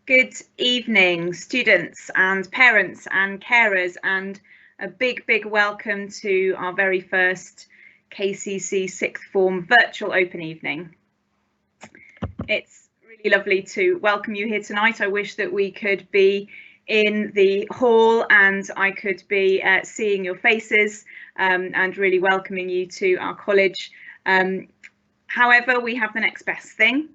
Good evening, students and parents and carers, and a big welcome to our very first KCC sixth form virtual open evening. It's really lovely to welcome you here tonight. I wish that we could be in the hall and I could be seeing your faces and really welcoming you to our college. However, we have the next best thing.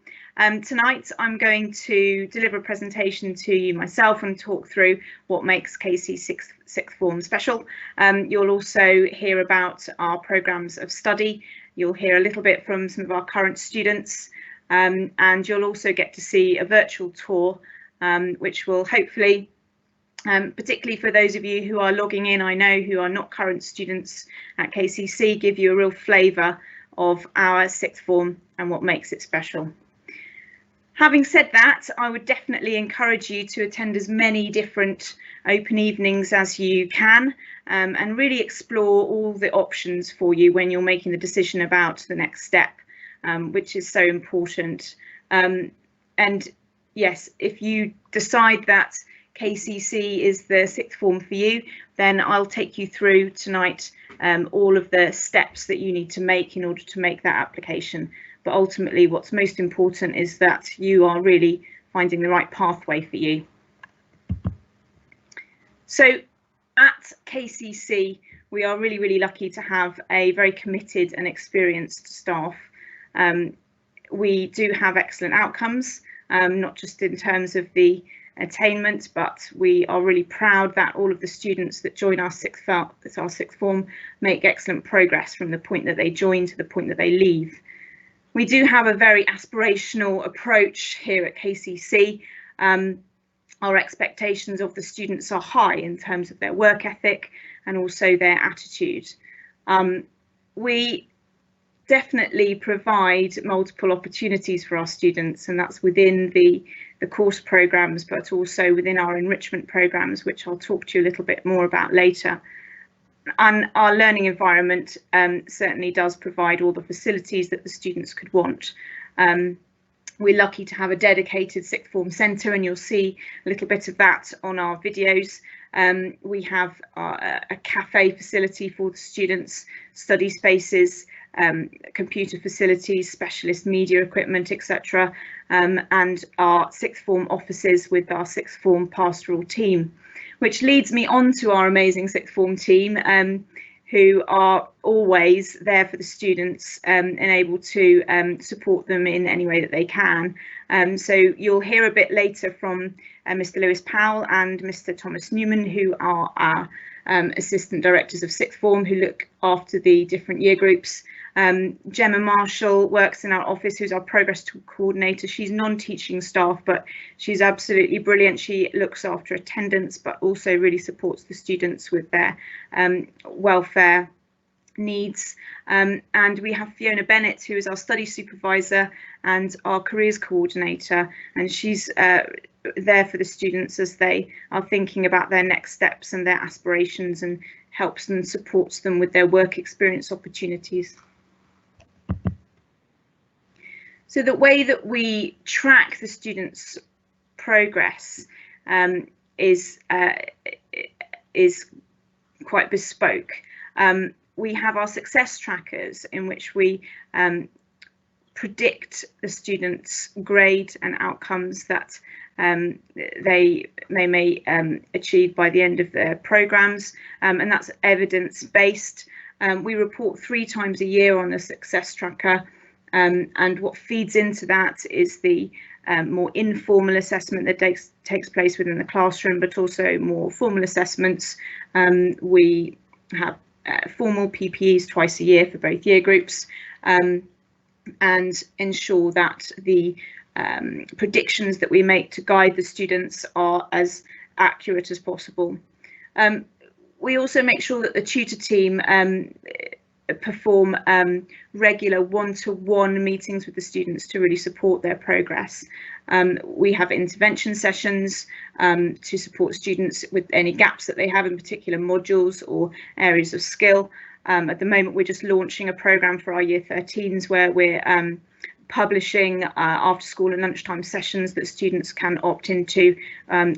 Tonight I'm going to deliver a presentation to you myself and talk through what makes KC sixth form special. You'll also hear about our programmes of study. You'll hear a little bit from some of our current students, and you'll also get to see a virtual tour, which will hopefully, particularly for those of you who are logging in, I know who are not current students at KCC, give you a real flavour of our sixth form and what makes it special. Having said that, I would definitely encourage you to attend as many different open evenings as you can, and really explore all the options for you when you're making the decision about the next step, which is so important. And yes, if you decide that KCC is the sixth form for you, then I'll take you through tonight all of the steps that you need to make in order to make that application. But ultimately, what's most important is that you are really finding the right pathway for you. So at KCC, we are really lucky to have a very committed and experienced staff. We do have excellent outcomes, not just in terms of the attainment, but we are really proud that all of the students that join our sixth form make excellent progress from the point that they join to the point that they leave. We do have a very aspirational approach here at KCC. Our expectations of the students are high in terms of their work ethic and also their attitude. We definitely provide multiple opportunities for our students, and that's within the course programmes, but also within our enrichment programmes, which I'll talk to you a little bit more about later. And our learning environment certainly does provide all the facilities that the students could want. We're lucky to have a dedicated sixth form centre, and you'll see a little bit of that on our videos. We have a cafe facility for the students, study spaces, computer facilities, specialist media equipment, etc., and our sixth form offices with our sixth form pastoral team. Which leads me on to our amazing sixth form team, who are always there for the students and able to support them in any way that they can. So you'll hear a bit later from Mr. Lewis Powell and Mr. Thomas Newman, who are our assistant directors of sixth form, who look after the different year groups. Gemma Marshall works in our office, who's our progress coordinator. She's non-teaching staff, but she's absolutely brilliant. She looks after attendance, but also really supports the students with their welfare needs. And we have Fiona Bennett, who is our study supervisor and our careers coordinator, and she's there for the students as they are thinking about their next steps and their aspirations, and helps and supports them with their work experience opportunities. So the way that we track the students' progress is quite bespoke. We have our success trackers in which we predict the students' grade and outcomes that they may achieve by the end of their programmes, and that's evidence-based. We report 3 times a year on the success tracker. And what feeds into that is the more informal assessment that takes place within the classroom, but also more formal assessments. We have formal PPEs twice a year for both year groups, and ensure that the predictions that we make to guide the students are as accurate as possible. We also make sure that the tutor team perform regular one-to-one meetings with the students to really support their progress. We have intervention sessions to support students with any gaps that they have in particular modules or areas of skill. At the moment, we're just launching a programme for our year 13s where we're publishing after school and lunchtime sessions that students can opt into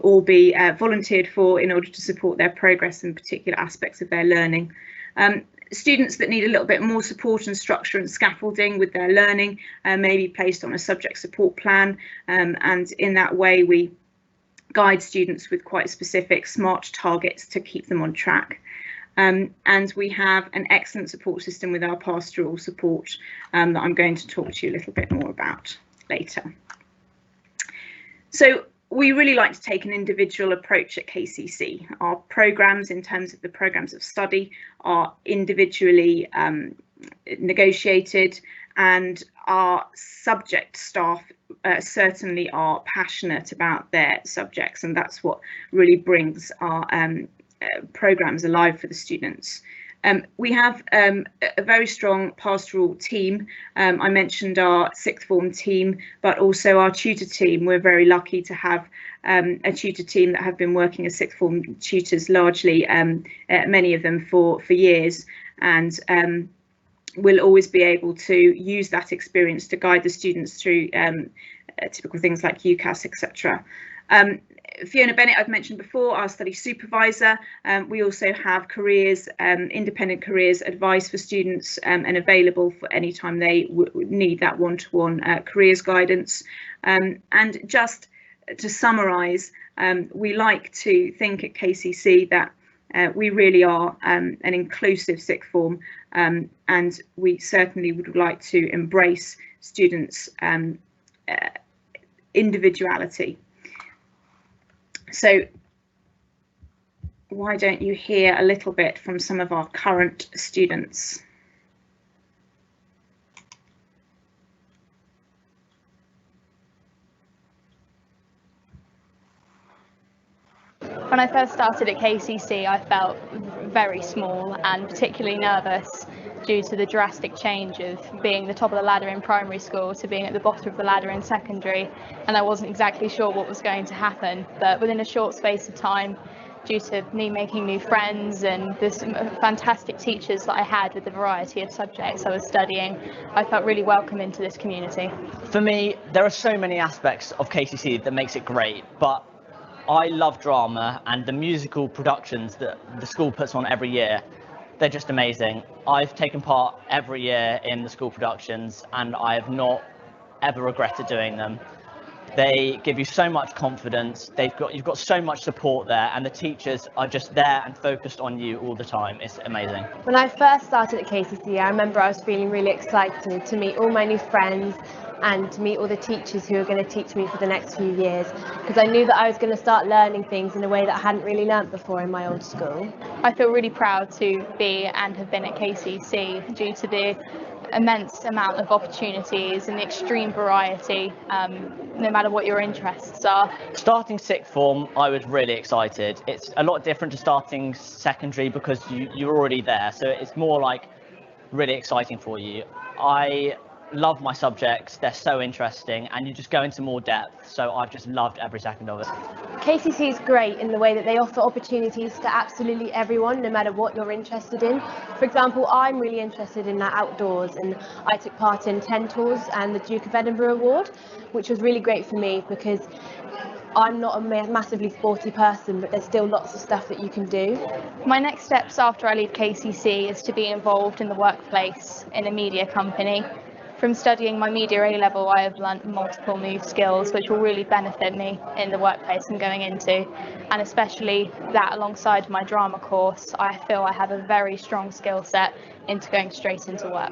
or be volunteered for in order to support their progress in particular aspects of their learning. Students that need a little bit more support and structure and scaffolding with their learning may be placed on a subject support plan, and in that way we guide students with quite specific SMART targets to keep them on track. And we have an excellent support system with our pastoral support that I'm going to talk to you a little bit more about later. So we really like to take an individual approach at KCC. Our programmes, in terms of the programmes of study, are individually negotiated, and our subject staff certainly are passionate about their subjects, and that's what really brings our programmes alive for the students. We have a very strong pastoral team. I mentioned our sixth form team, but also our tutor team. We're very lucky to have a tutor team that have been working as sixth form tutors largely, many of them for years, and we'll always be able to use that experience to guide the students through typical things like UCAS, etc. Fiona Bennett, I've mentioned before, our study supervisor. We also have careers, independent careers advice for students, and available for any time they need that one-to-one careers guidance. And just to summarise, we like to think at KCC that we really are an inclusive sixth form, and we certainly would like to embrace students' individuality. So why don't you hear a little bit from some of our current students? When I first started at KCC, I felt very small and particularly nervous due to the drastic change of being the top of the ladder in primary school to being at the bottom of the ladder in secondary, and I wasn't exactly sure what was going to happen. But within a short space of time, due to me making new friends and the fantastic teachers that I had with the variety of subjects I was studying, I felt really welcome into this community. For me, there are so many aspects of KCC that makes it great, but I love drama, and the musical productions that the school puts on every year, they're just amazing. I've taken part every year in the school productions, and I have not ever regretted doing them. They give you so much confidence, you've got so much support there, and the teachers are just there and focused on you all the time. It's amazing. When I first started at KCC, I remember I was feeling really excited to meet all my new friends and to meet all the teachers who are going to teach me for the next few years, because I knew that I was going to start learning things in a way that I hadn't really learnt before in my old school. I feel really proud to be and have been at KCC due to the immense amount of opportunities and the extreme variety, no matter what your interests are. Starting sixth form, I was really excited. It's a lot different to starting secondary because you're already there, so it's more like really exciting for you. I love my subjects, they're so interesting, and you just go into more depth, so I've just loved every second of it. KCC is great in the way that they offer opportunities to absolutely everyone, no matter what you're interested in. For example, I'm really interested in that outdoors, and I took part in 10 tours and the Duke of Edinburgh Award, which was really great for me because I'm not a massively sporty person, but there's still lots of stuff that you can do. My next steps after I leave KCC is to be involved in the workplace in a media company. From studying my media A-level, I have learnt multiple new skills which will really benefit me in the workplace I'm going into, and especially that alongside my drama course, I feel I have a very strong skill set into going straight into work.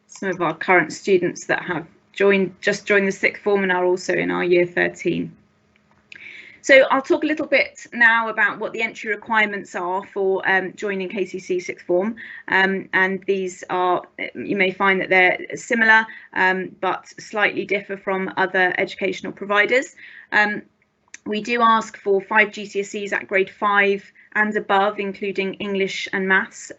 Some of our current students that have just joined the sixth form and are also in our year 13. So I'll talk a little bit now about what the entry requirements are for joining KCC sixth form, and these are, you may find that they're similar but slightly differ from other educational providers. We do ask for 5 GCSEs at grade 5 and above, including English and Maths,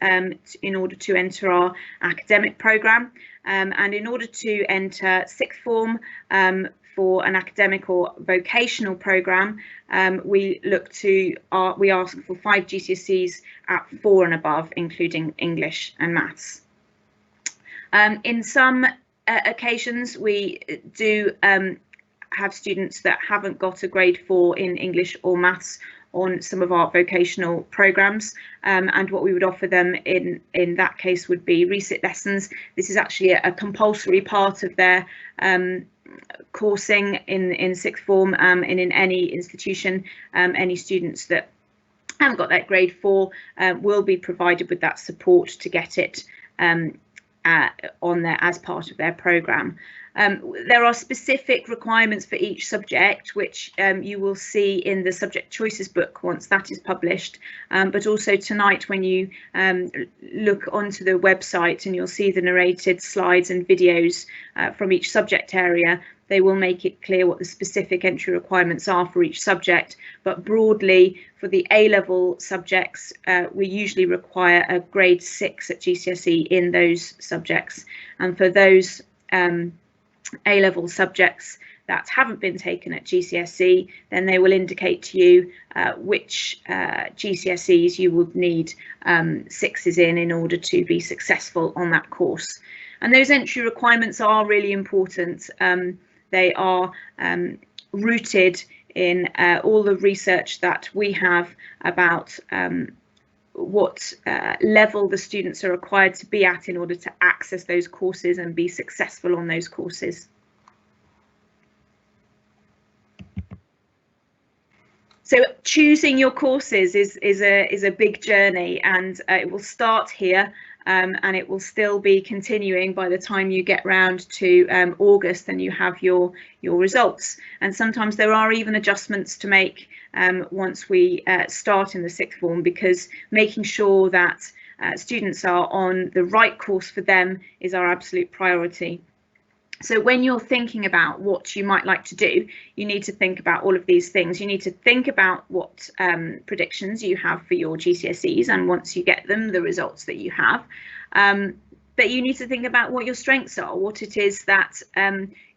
in order to enter our academic programme. And in order to enter sixth form, for an academic or vocational programme, we ask for 5 GCSEs at 4 and above, including English and maths. In some occasions, we do have students that haven't got a grade 4 in English or maths on some of our vocational programmes, and what we would offer them in that case would be resit lessons. This is actually a compulsory part of their coursing in sixth form, and in any institution. Any students that haven't got that grade 4 will be provided with that support to get it on there as part of their programme. There are specific requirements for each subject, which you will see in the subject choices book once that is published, but also tonight when you look onto the website, and you'll see the narrated slides and videos from each subject area. They will make it clear what the specific entry requirements are for each subject, but broadly for the A-level subjects, we usually require a grade 6 at GCSE in those subjects, and for those A-level subjects that haven't been taken at GCSE, then they will indicate to you which GCSEs you would need 6s in order to be successful on that course. And those entry requirements are really important. They are rooted in all the research that we have about what level the students are required to be at in order to access those courses and be successful on those courses. So choosing your courses is a big journey, and it will start here, and it will still be continuing by the time you get round to August and you have your results. And sometimes there are even adjustments to make once we start in the sixth form, because making sure that students are on the right course for them is our absolute priority. So when you're thinking about what you might like to do, you need to think about all of these things. You need to think about what predictions you have for your GCSEs, and once you get them, the results that you have. But you need to think about what your strengths are, what it is that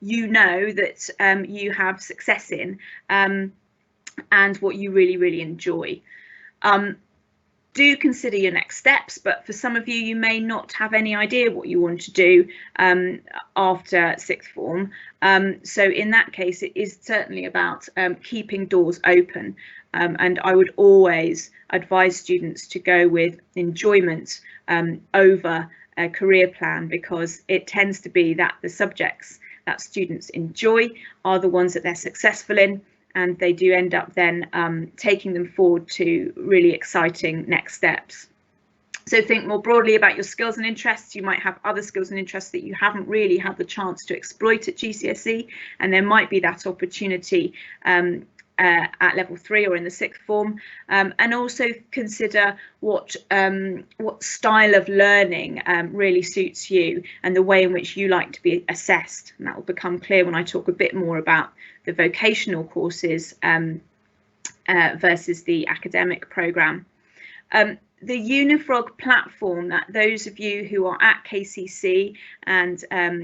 you know that you have success in, and what you really, really enjoy. Do consider your next steps, but for some of you, you may not have any idea what you want to do after sixth form. So in that case, it is certainly about keeping doors open. And I would always advise students to go with enjoyment over a career plan, because it tends to be that the subjects that students enjoy are the ones that they're successful in, and they do end up then taking them forward to really exciting next steps. So think more broadly about your skills and interests. You might have other skills and interests that you haven't really had the chance to exploit at GCSE, and there might be that opportunity at level 3 or in the sixth form, and also consider what style of learning really suits you and the way in which you like to be assessed. And that will become clear when I talk a bit more about the vocational courses versus the academic programme. The Unifrog platform, that those of you who are at KCC, and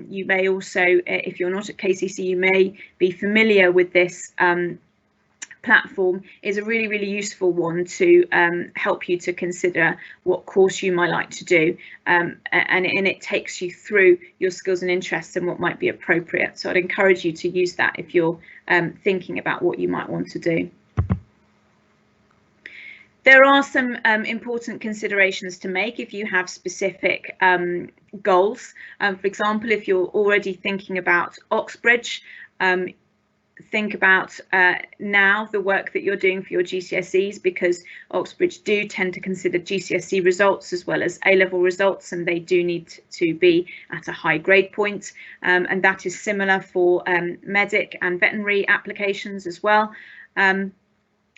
you may also, if you're not at KCC, you may be familiar with this platform, is a really, really useful one to help you to consider what course you might like to do, and it takes you through your skills and interests and what might be appropriate. So I'd encourage you to use that if you're thinking about what you might want to do. There are some important considerations to make if you have specific goals. For example, if you're already thinking about Oxbridge, think about now the work that you're doing for your GCSEs, because Oxbridge do tend to consider GCSE results as well as A-level results, and they do need to be at a high grade point, and that is similar for medic and veterinary applications as well.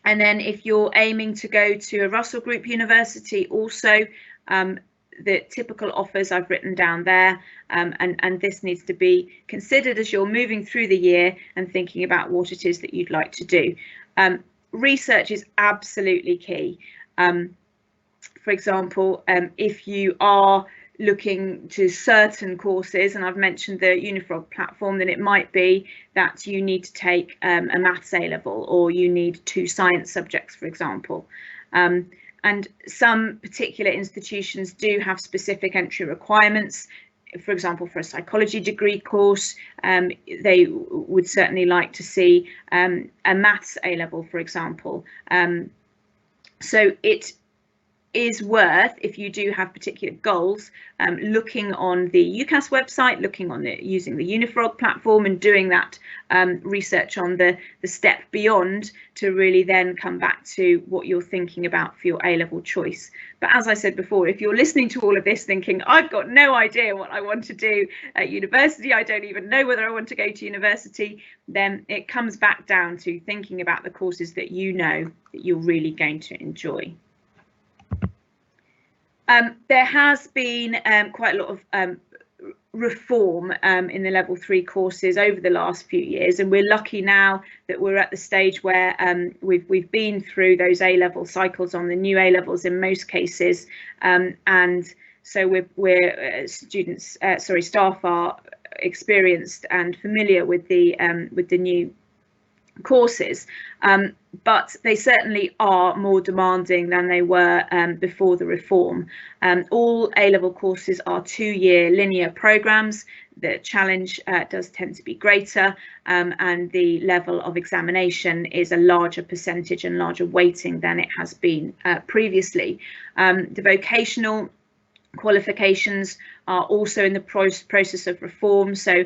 And then if you're aiming to go to a Russell Group university, also the typical offers I've written down there, and this needs to be considered as you're moving through the year and thinking about what it is that you'd like to do. Research is absolutely key. For example, if you are looking to certain courses, and I've mentioned the Unifrog platform, then it might be that you need to take a maths A-level, or you need 2 science subjects, for example. And some particular institutions do have specific entry requirements. For example, for a psychology degree course, they would certainly like to see a maths A-level, for example. So it is worth, if you do have particular goals, looking on the UCAS website, looking on using the Unifrog platform, and doing that research on the step beyond, to really then come back to what you're thinking about for your A-level choice. But as I said before, if you're listening to all of this thinking, I've got no idea what I want to do at university, I don't even know whether I want to go to university, then it comes back down to thinking about the courses that you know that you're really going to enjoy. There has been quite a lot of reform in the level 3 courses over the last few years, and we're lucky now that we're at the stage where we've been through those A-level cycles on the new A-levels in most cases, and so staff are experienced and familiar with the new courses, but they certainly are more demanding than they were before the reform. All A-level courses are 2-year linear programs. The challenge does tend to be greater, and the level of examination is a larger percentage and larger weighting than it has been previously. The vocational qualifications are also in the process of reform. So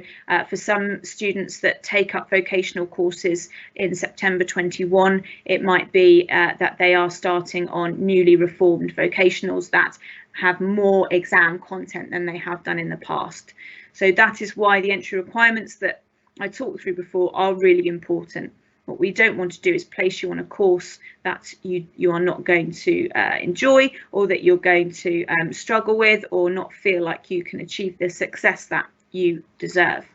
for some students that take up vocational courses in September 21, it might be that they are starting on newly reformed vocationals that have more exam content than they have done in the past. So that is why the entry requirements that I talked through before are really important. What we don't want to do is place you on a course that you are not going to enjoy, or that you're going to struggle with, or not feel like you can achieve the success that you deserve.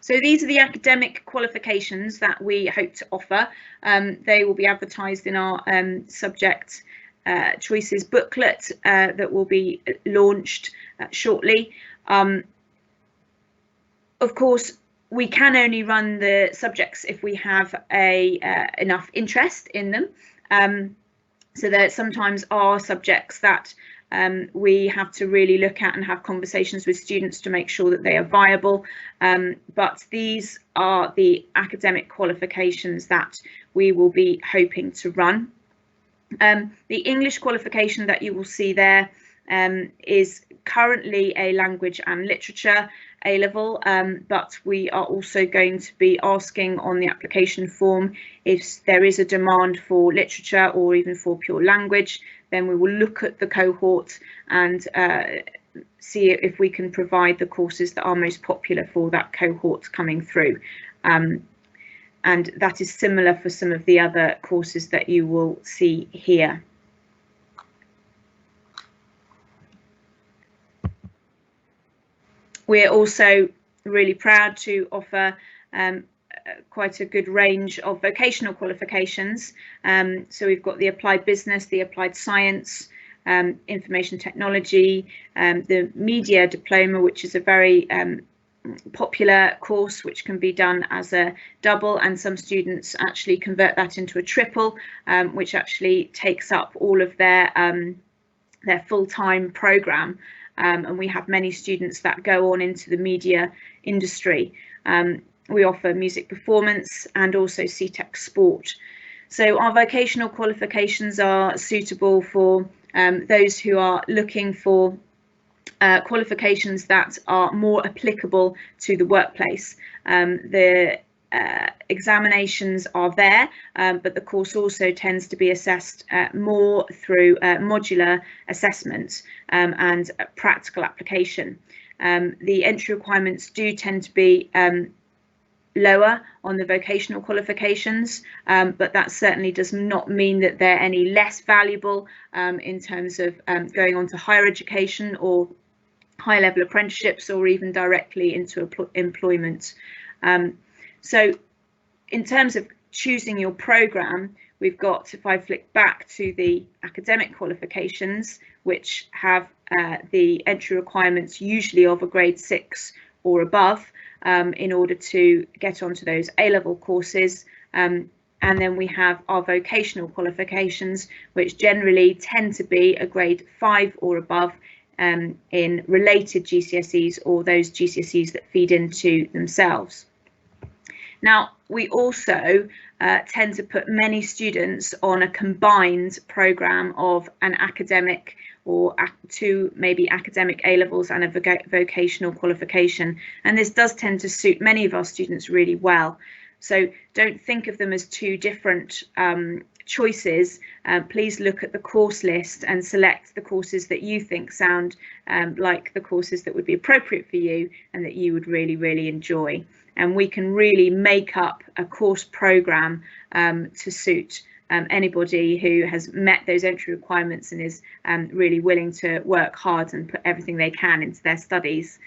So these are the academic qualifications that we hope to offer. They will be advertised in our subject choices booklet that will be launched shortly. Of course, we can only run the subjects if we have enough interest in them. So there sometimes are subjects that we have to really look at and have conversations with students to make sure that they are viable. But these are the academic qualifications that we will be hoping to run. The English qualification that you will see there is currently a language and literature A-level, but we are also going to be asking on the application form if there is a demand for literature or even for pure language. Then we will look at the cohort and see if we can provide the courses that are most popular for that cohort coming through. And that is similar for some of the other courses that you will see here. We're also really proud to offer quite a good range of vocational qualifications. So we've got the applied business, the applied science, information technology, the media diploma, which is a very popular course which can be done as a double, and some students actually convert that into a triple, which actually takes up all of their full-time programme. And we have many students that go on into the media industry. We offer music performance and also CTEC sport. So our vocational qualifications are suitable for those who are looking for qualifications that are more applicable to the workplace. The examinations are there, but the course also tends to be assessed more through modular assessment and practical application. The entry requirements do tend to be lower on the vocational qualifications, but that certainly does not mean that they're any less valuable in terms of going on to higher education or high level apprenticeships, or even directly into employment. So in terms of choosing your programme, we've got, if I flick back to the academic qualifications, which have the entry requirements usually of a grade 6 or above in order to get onto those A-level courses. And then we have our vocational qualifications, which generally tend to be a grade 5 or above in related GCSEs or those GCSEs that feed into themselves. Now, we also tend to put many students on a combined programme of an academic or two maybe academic A-levels and a vocational qualification, and this does tend to suit many of our students really well. So don't think of them as two different choices. Please look at the course list and select the courses that you think sound like the courses that would be appropriate for you and that you would really enjoy. And we can really make up a course programme to suit anybody who has met those entry requirements and is really willing to work hard and put everything they can into their studies.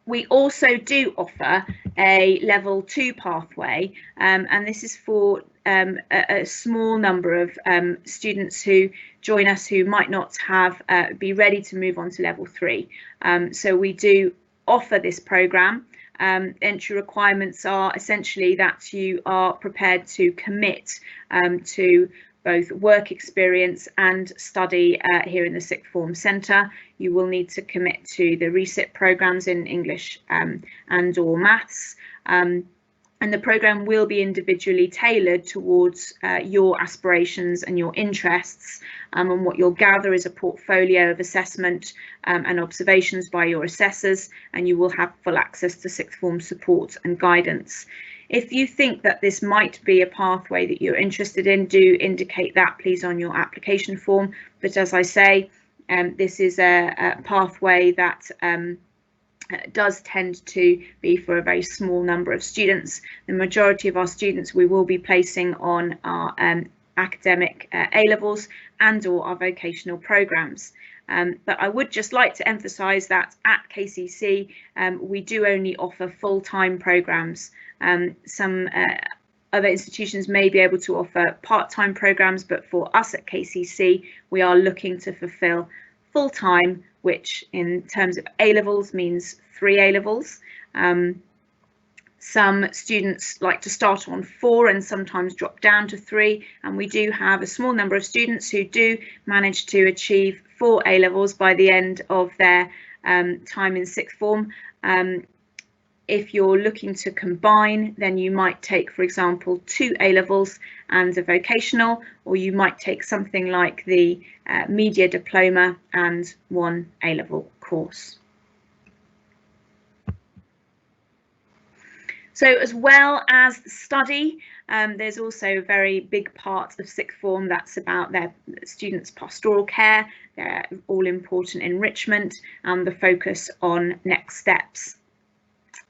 We also do offer a level 2 pathway, and this is for a small number of students who join us who might not have be ready to move on to level 3. So we do offer this programme. Entry requirements are essentially that you are prepared to commit to both work experience and study here in the 6th Form Centre. You will need to commit to the RECIT programmes in English and or maths. And the programme will be individually tailored towards your aspirations and your interests, and what you'll gather is a portfolio of assessment and observations by your assessors, and you will have full access to 6th Form support and guidance. If you think that this might be a pathway that you're interested in, do indicate that please on your application form. But as I say, this is a pathway that does tend to be for a very small number of students. The majority of our students we will be placing on our academic A-levels and or our vocational programmes. But I would just like to emphasise that at KCC we do only offer full-time programmes. Some other institutions may be able to offer part-time programmes, but for us at KCC we are looking to fulfil full-time, which in terms of A-levels means 3 A-levels. Some students like to start on 4 and sometimes drop down to 3, and we do have a small number of students who do manage to achieve 4 A-levels by the end of their time in 6th Form. If you're looking to combine, then you might take, for example, 2 A-levels and a vocational, or you might take something like the media diploma and 1 A-level course. So as well as study, there's also a very big part of 6th Form that's about their students' pastoral care, their all-important enrichment, and the focus on next steps.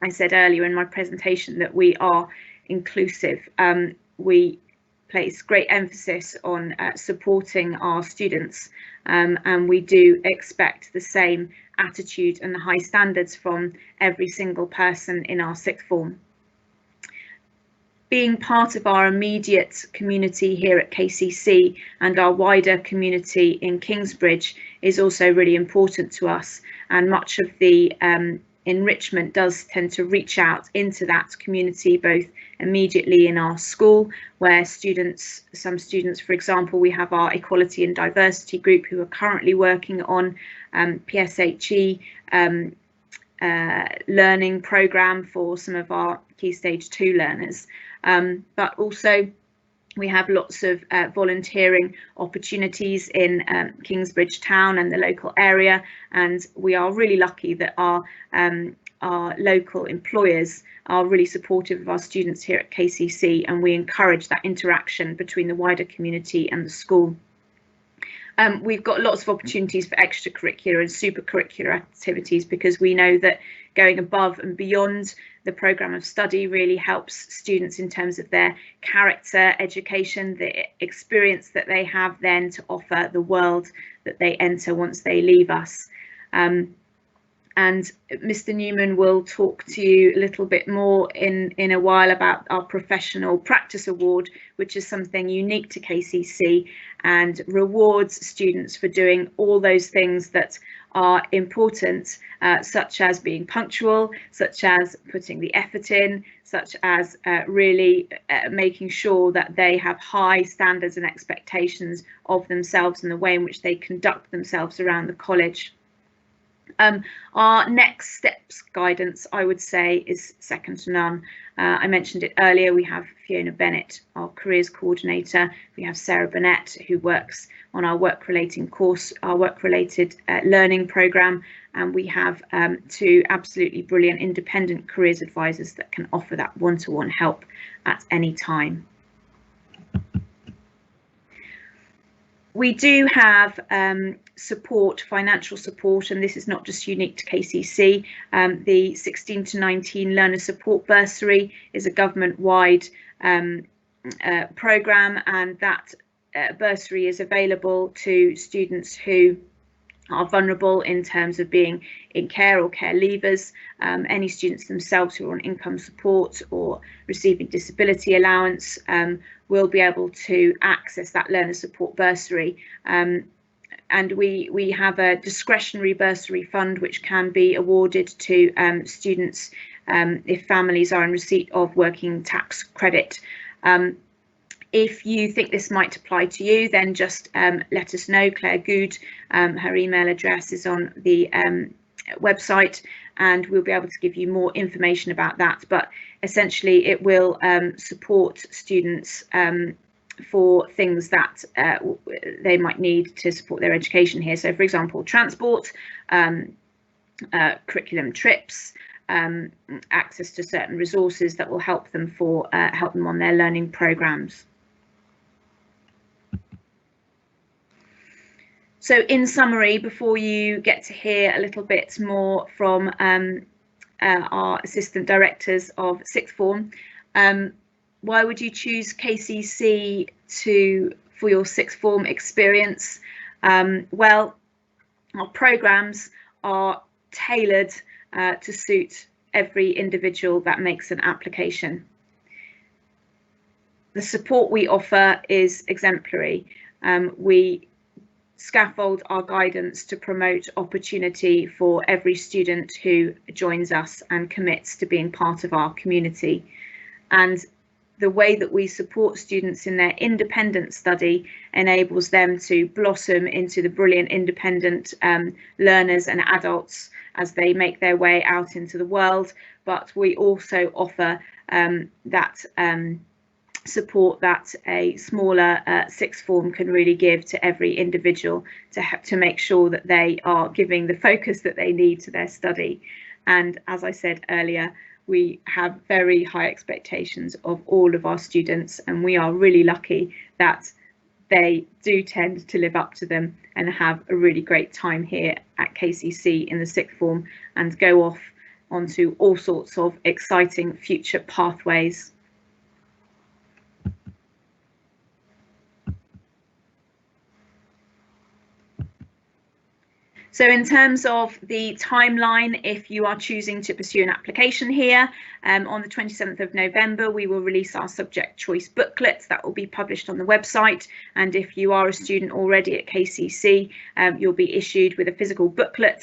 I said earlier in my presentation that we are inclusive. We place great emphasis on supporting our students, and we do expect the same attitude and the high standards from every single person in our 6th Form. Being part of our immediate community here at KCC and our wider community in Kingsbridge is also really important to us, and much of the enrichment does tend to reach out into that community, both immediately in our school, where some students, for example, we have our equality and diversity group who are currently working on PSHE learning programme for some of our Key Stage 2 learners. But also we have lots of volunteering opportunities in Kingsbridge town and the local area, and we are really lucky that our local employers are really supportive of our students here at KCC, and we encourage that interaction between the wider community and the school. We've got lots of opportunities for extracurricular and supercurricular activities, because we know that going above and beyond the programme of study really helps students in terms of their character, education, the experience that they have then to offer the world that they enter once they leave us. And Mr. Newman will talk to you a little bit more in a while about our Professional Practice Award, which is something unique to KCC and rewards students for doing all those things that are important, such as being punctual, such as putting the effort in, such as really making sure that they have high standards and expectations of themselves and the way in which they conduct themselves around the college. Our next steps guidance, I would say, is second to none. I mentioned it earlier. We have Fiona Bennett, our careers coordinator. We have Sarah Burnett, who works on our work-related course, our work-related learning programme, and we have two absolutely brilliant independent careers advisors that can offer that one-to-one help at any time. We do have support, financial support, and this is not just unique to KCC. The 16 to 19 Learner Support Bursary is a government-wide programme, and that bursary is available to students who are vulnerable in terms of being in care or care leavers, any students themselves who are on income support or receiving disability allowance will be able to access that learner support bursary. And we have a discretionary bursary fund which can be awarded to students if families are in receipt of working tax credit. If you think this might apply to you, then just let us know. Claire Good, her email address is on the website, and we'll be able to give you more information about that. But essentially, it will support students for things that they might need to support their education here. So, for example, transport, curriculum trips, access to certain resources that will help them on their learning programmes. So in summary, before you get to hear a little bit more from our assistant directors of sixth form, why would you choose KCC for your sixth form experience? Well, our programmes are tailored to suit every individual that makes an application. The support we offer is exemplary. We scaffold our guidance to promote opportunity for every student who joins us and commits to being part of our community. And the way that we support students in their independent study enables them to blossom into the brilliant independent learners and adults as they make their way out into the world. But we also offer that support that a smaller sixth form can really give to every individual to make sure that they are giving the focus that they need to their study. And as I said earlier, we have very high expectations of all of our students, and we are really lucky that they do tend to live up to them and have a really great time here at KCC in the sixth form and go off onto all sorts of exciting future pathways. So in terms of the timeline, if you are choosing to pursue an application here, on the 27th of November, we will release our subject choice booklets that will be published on the website. And if you are a student already at KCC, you'll be issued with a physical booklet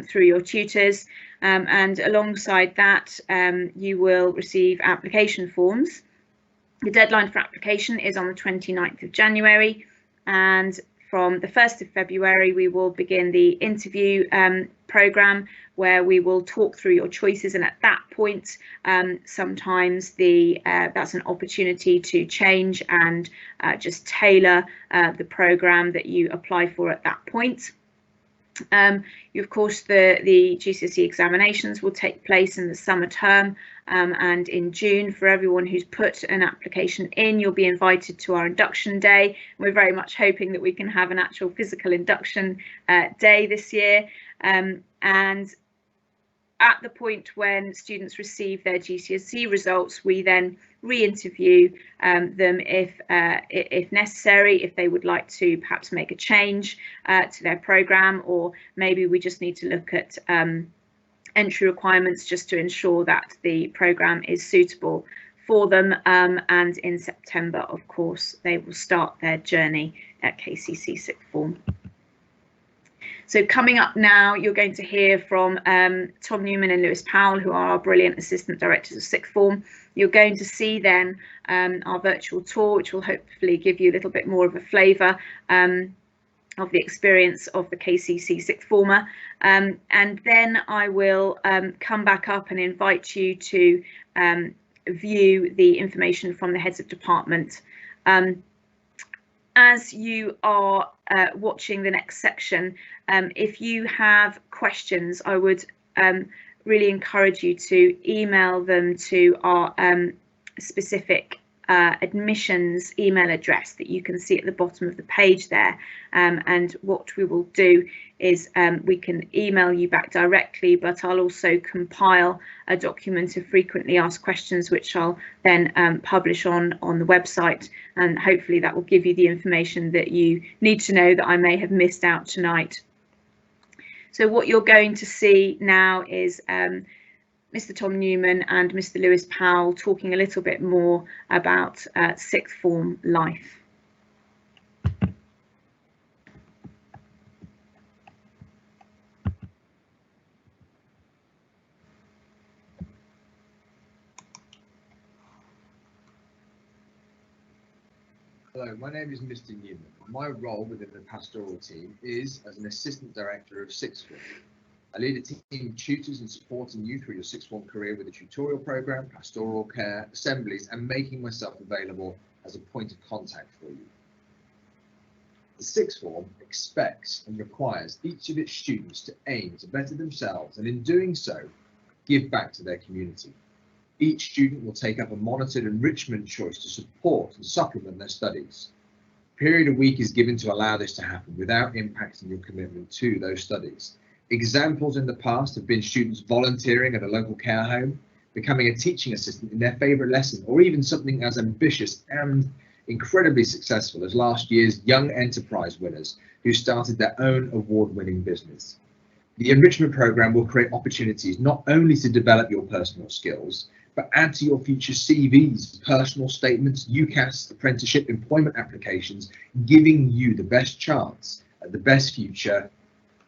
through your tutors. And alongside that, you will receive application forms. The deadline for application is on the 29th of January, and from the 1st of February, we will begin the interview programme where we will talk through your choices. And at that point, sometimes that's an opportunity to change and just tailor the programme that you apply for at that point. Of course, the GCSE examinations will take place in the summer term, and in June. For everyone who's put an application in, you'll be invited to our induction day. We're very much hoping that we can have an actual physical induction day this year. And at the point when students receive their GCSE results, we then re-interview them if necessary, if they would like to perhaps make a change to their programme, or maybe we just need to look at entry requirements just to ensure that the programme is suitable for them, and in September, of course, they will start their journey at KCC Sixth Form. So coming up now, you're going to hear from Tom Newman and Lewis Powell, who are our brilliant assistant directors of Sixth Form. You're going to see then our virtual tour, which will hopefully give you a little bit more of a flavour of the experience of the KCC Sixth Former. And then I will come back up and invite you to view the information from the heads of department. As you are watching the next section, if you have questions, I would really encourage you to email them to our specific admissions email address that you can see at the bottom of the page there, and what we will do is we can email you back directly, but I'll also compile a document of frequently asked questions which I'll then publish on the website, and hopefully that will give you the information that you need to know that I may have missed out tonight. So what you're going to see now is Mr. Tom Newman and Mr. Lewis Powell talking a little bit more about sixth form life. Hello, my name is Mr. Newman. My role within the pastoral team is as an assistant director of sixth form. I lead a team of tutors and supporting you through your sixth form career with a tutorial program, pastoral care, assemblies, and making myself available as a point of contact for you. The sixth form expects and requires each of its students to aim to better themselves, and in doing so, give back to their community. Each student will take up a monitored enrichment choice to support and supplement their studies. A period a week is given to allow this to happen without impacting your commitment to those studies. Examples in the past have been students volunteering at a local care home, becoming a teaching assistant in their favourite lesson, or even something as ambitious and incredibly successful as last year's Young Enterprise winners who started their own award-winning business. The enrichment programme will create opportunities not only to develop your personal skills, but add to your future CVs, personal statements, UCAS, apprenticeship, employment applications, giving you the best chance at the best future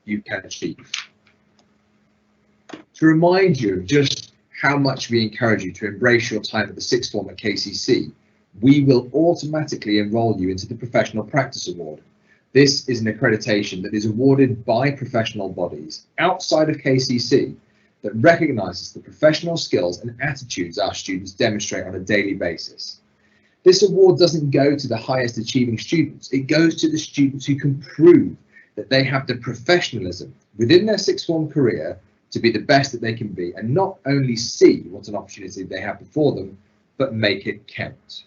you can achieve. To remind you of just how much we encourage you to embrace your time at the sixth form at KCC, we will automatically enrol you into the Professional Practice Award. This is an accreditation that is awarded by professional bodies outside of KCC that recognises the professional skills and attitudes our students demonstrate on a daily basis. This award doesn't go to the highest achieving students, it goes to the students who can prove that they have the professionalism within their sixth form career to be the best that they can be, and not only see what an opportunity they have before them, but make it count.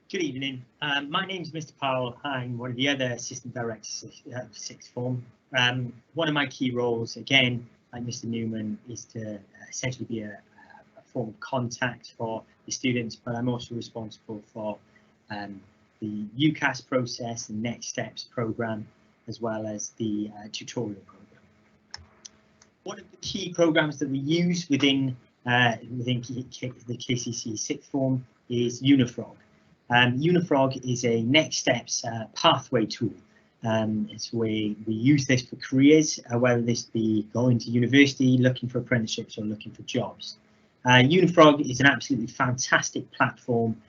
Good evening. My name is Mr. Powell. I'm one of the other assistant directors of sixth form. One of my key roles, again, like Mr. Newman, is to essentially be a form of contact for the students, but I'm also responsible for the UCAS process, the Next Steps program, as well as the tutorial program. One of the key programs that we use within the KCC sixth form is Unifrog. Unifrog is a Next Steps pathway tool. It's where we use this for careers, whether this be going to university, looking for apprenticeships, or looking for jobs. Unifrog is an absolutely fantastic platform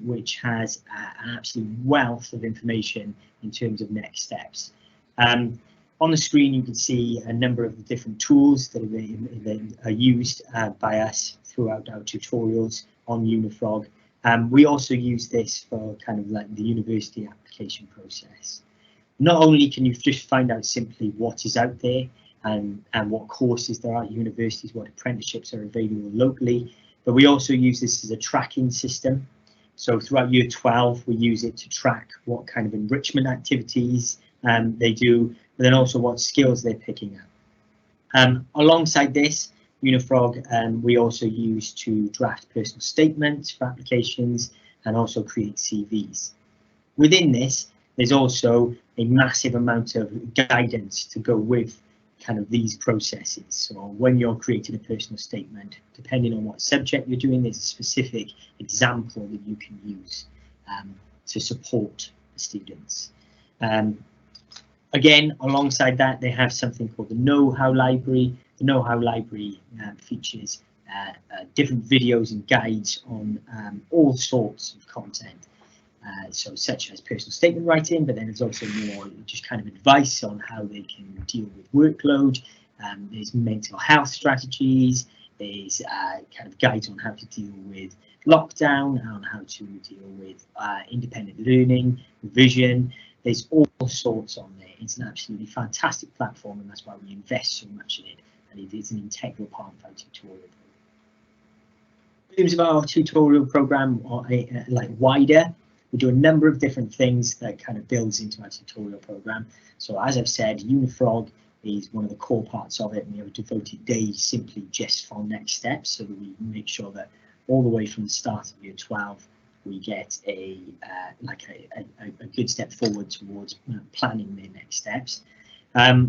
which has an absolute wealth of information in terms of next steps. On the screen you can see a number of the different tools that are used by us throughout our tutorials on Unifrog. We also use this for kind of like the university application process. Not only can you just find out simply what is out there and what courses there are at universities, what apprenticeships are available locally, but we also use this as a tracking system. So throughout year 12, we use it to track what kind of enrichment activities they do, but then also what skills they're picking up. Alongside this, Unifrog we also use to draft personal statements for applications and also create CVs. Within this, there's also a massive amount of guidance to go with kind of these processes. So when you're creating a personal statement, depending on what subject you're doing, there's a specific example that you can use to support the students. Again, alongside that, they have something called the Know-How Library. The Know-How Library features different videos and guides on all sorts of content. So such as personal statement writing, but then there's also more just kind of advice on how they can deal with workload. There's mental health strategies. There's kind of guides on how to deal with lockdown, on how to deal with independent learning, revision. There's all sorts on there. It's an absolutely fantastic platform, and that's why we invest so much in it. And it is an integral part of our tutorial. In terms of our tutorial program, like wider, we do a number of different things that kind of builds into our tutorial program. So as I've said, Unifrog is one of the core parts of it, and we have a devoted day simply just for next steps, so that we make sure that all the way from the start of year 12 we get a good step forward towards planning their next steps.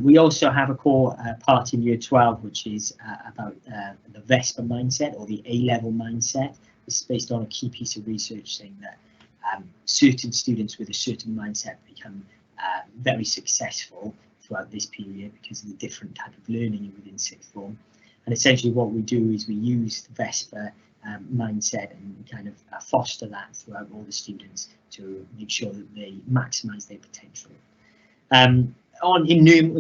We also have a core part in year 12 which is about the VESPA mindset, or the A-level mindset. This is based on a key piece of research saying that certain students with a certain mindset become very successful throughout this period because of the different type of learning within sixth form. And essentially what we do is we use the VESPA mindset and kind of foster that throughout all the students to make sure that they maximise their potential. In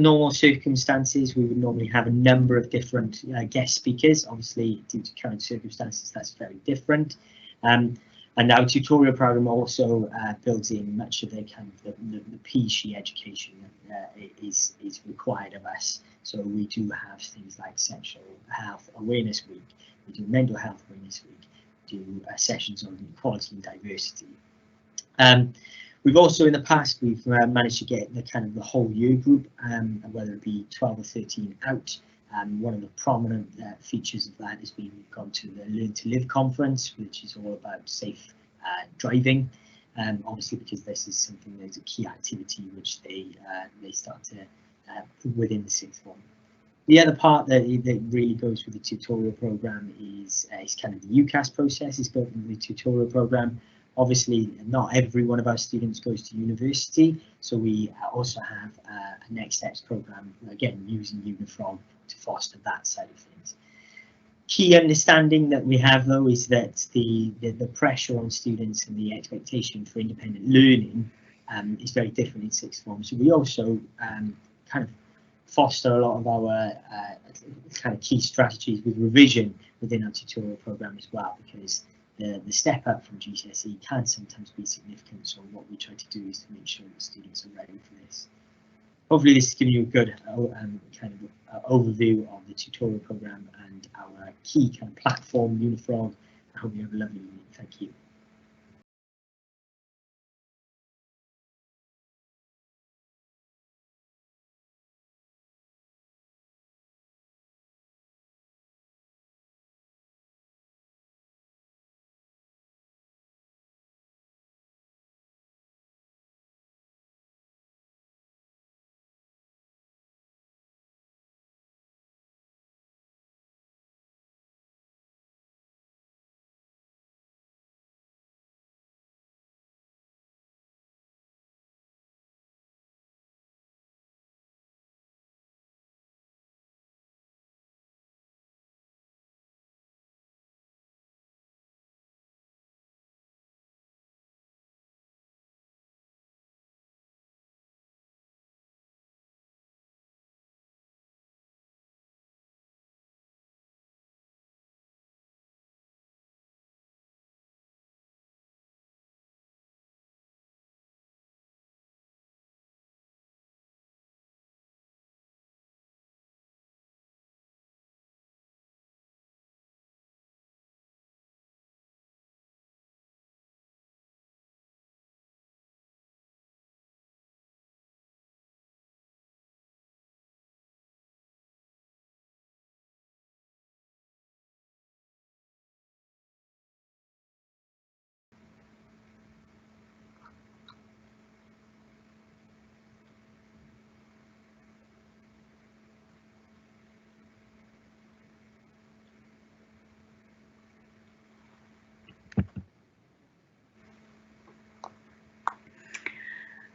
normal circumstances, we would normally have a number of different guest speakers. Obviously, due to current circumstances, that's very different. And our tutorial program also builds in much of the kind of the PE education that is required of us. So we do have things like Sexual Health Awareness Week, we do Mental Health Awareness Week, we do sessions on equality and diversity. We've also in the past we've managed to get the kind of the whole year group, whether it be 12 or 13 out. One of the prominent features of that is we've gone to the Learn to Live conference, which is all about safe driving. Obviously, because this is something that's a key activity which they start to within the sixth form. The other part that really goes with the tutorial program is kind of the UCAS process is built into the tutorial program. Obviously, not every one of our students goes to university, so we also have a next steps program, again using Unifrog to foster that side of things. Key understanding that we have though is that the pressure on students and the expectation for independent learning is very different in sixth form. So we also kind of foster a lot of our kind of key strategies with revision within our tutorial program as well, because the step up from GCSE can sometimes be significant. So what we try to do is to make sure that students are ready for this. Hopefully this has given you a good kind of overview of the tutorial program and our key kind of platform, Unifrog. I hope you have a lovely evening. Thank you.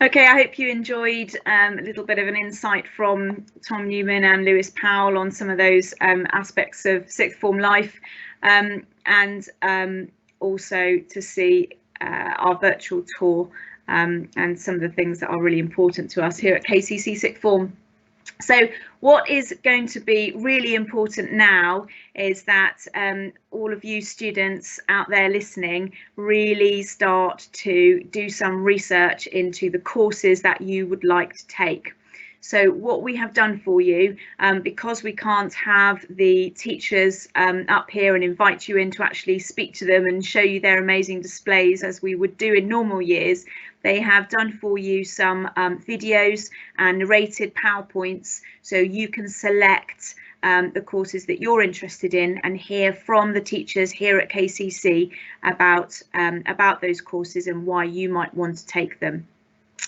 Okay, I hope you enjoyed a little bit of an insight from Tom Newman and Lewis Powell on some of those aspects of sixth form life, and also to see our virtual tour and some of the things that are really important to us here at KCC Sixth Form. So what is going to be really important now is that all of you students out there listening really start to do some research into the courses that you would like to take. So what we have done for you, because we can't have the teachers up here and invite you in to actually speak to them and show you their amazing displays as we would do in normal years, they have done for you some videos and narrated PowerPoints, so you can select the courses that you're interested in and hear from the teachers here at KCC about those courses and why you might want to take them.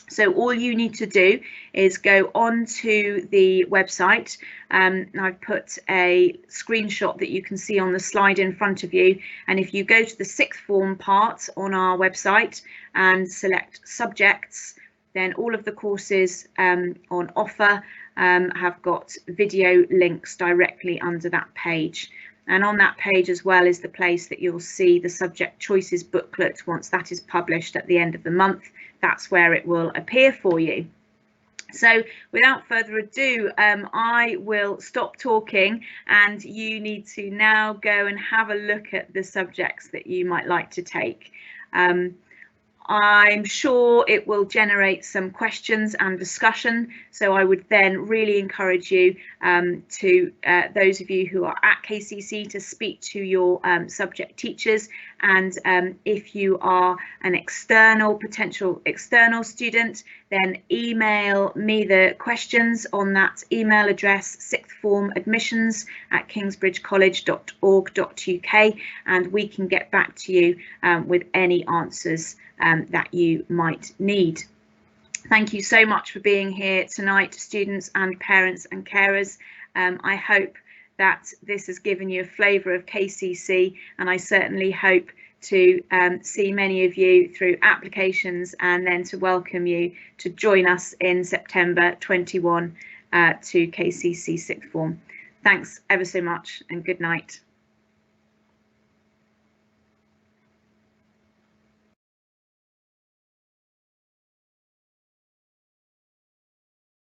So all you need to do is go onto the website. I've put a screenshot that you can see on the slide in front of you. And if you go to the sixth form part on our website and select subjects, then all of the courses on offer have got video links directly under that page. And on that page as well is the place that you'll see the subject choices booklet. Once that is published at the end of the month, that's where it will appear for you. So without further ado, I will stop talking and you need to now go and have a look at the subjects that you might like to take. I'm sure it will generate some questions and discussion, so I would then really encourage you to those of you who are at KCC to speak to your subject teachers, and if you are an potential external student, then email me the questions on that email address, sixthformadmissions@kingsbridgecollege.org.uk, and we can get back to you with any answers that you might need. Thank you so much for being here tonight, students and parents and carers. I hope that this has given you a flavour of KCC, and I certainly hope to see many of you through applications and then to welcome you to join us in September 21 to KCC Sixth Form. Thanks ever so much and good night.